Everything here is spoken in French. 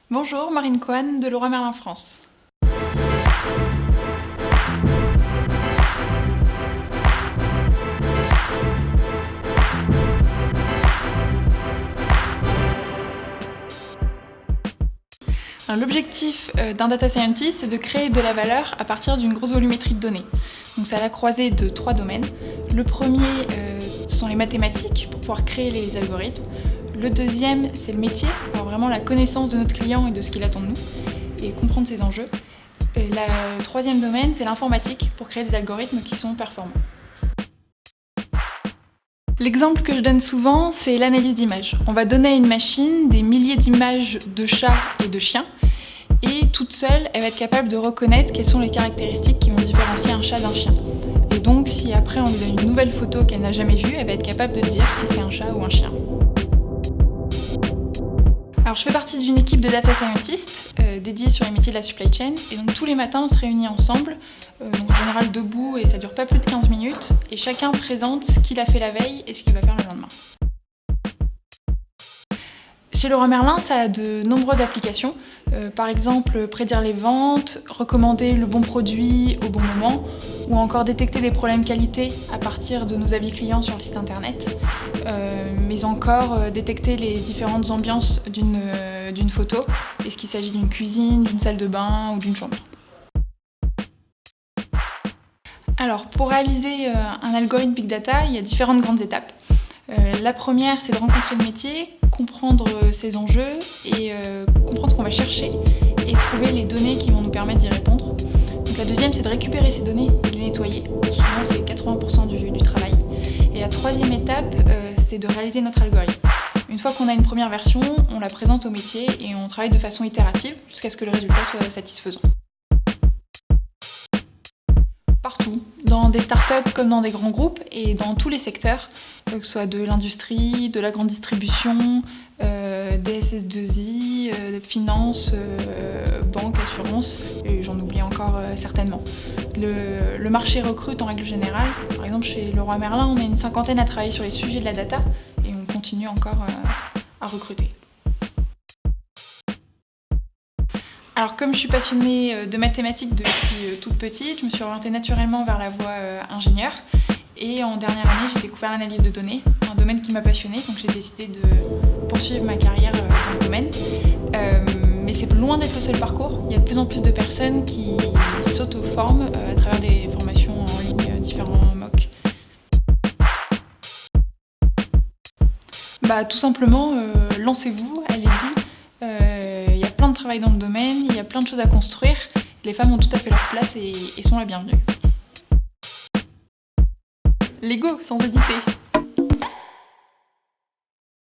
Bonjour, Marine Cohen de Leroy Merlin France. L'objectif d'un data scientist, c'est de créer de la valeur à partir d'une grosse volumétrie de données. Donc c'est à la croisée de 3 domaines. Le premier, ce sont les mathématiques pour pouvoir créer les algorithmes. Le deuxième, c'est le métier, alors vraiment la connaissance de notre client et de ce qu'il attend de nous, et comprendre ses enjeux. Et le troisième domaine, c'est l'informatique pour créer des algorithmes qui sont performants. L'exemple que je donne souvent, c'est l'analyse d'images. On va donner à une machine des milliers d'images de chats et de chiens, et toute seule, elle va être capable de reconnaître quelles sont les caractéristiques qui vont différencier un chat d'un chien. Et donc, si après on lui donne une nouvelle photo qu'elle n'a jamais vue, elle va être capable de dire si c'est un chat ou un chien. Alors, je fais partie d'une équipe de data scientists dédiée sur les métiers de la supply chain, et donc tous les matins on se réunit ensemble, donc en général debout, et ça dure pas plus de 15 minutes, et chacun présente ce qu'il a fait la veille et ce qu'il va faire le lendemain. Chez Leroy Merlin, ça a de nombreuses applications. Par exemple, prédire les ventes, recommander le bon produit au bon moment, ou encore détecter des problèmes qualité à partir de nos avis clients sur le site internet, mais encore détecter les différentes ambiances d'une photo, est-ce qu'il s'agit d'une cuisine, d'une salle de bain ou d'une chambre. Alors, pour réaliser un algorithme Big Data, il y a différentes grandes étapes. La première, c'est de rencontrer le métier, comprendre ses enjeux et comprendre ce qu'on va chercher et trouver les données qui vont nous permettre d'y répondre. Donc la deuxième, c'est de récupérer ces données et de les nettoyer. Souvent, c'est 80% du travail. Et la troisième étape, c'est de réaliser notre algorithme. Une fois qu'on a une première version, on la présente au métier et on travaille de façon itérative jusqu'à ce que le résultat soit satisfaisant. Partout, dans des startups comme dans des grands groupes et dans tous les secteurs, que ce soit de l'industrie, de la grande distribution, des SS2I, finance, banque, assurance, et j'en oublie encore certainement. Le marché recrute en règle générale. Par exemple, chez Leroy Merlin, on est une cinquantaine à travailler sur les sujets de la data et on continue encore à recruter. Alors comme je suis passionnée de mathématiques depuis toute petite, je me suis orientée naturellement vers la voie ingénieur. Et en dernière année, j'ai découvert l'analyse de données, un domaine qui m'a passionnée, donc j'ai décidé de poursuivre ma carrière dans ce domaine. Mais c'est loin d'être le seul parcours. Il y a de plus en plus de personnes qui s'auto-forment à travers des formations en ligne, différents MOOC. Tout simplement, lancez-vous, allez-y. Il y a plein de travail dans le domaine, il y a plein de choses à construire. Les femmes ont tout à fait leur place et sont la bienvenue. Lego, sans hésiter.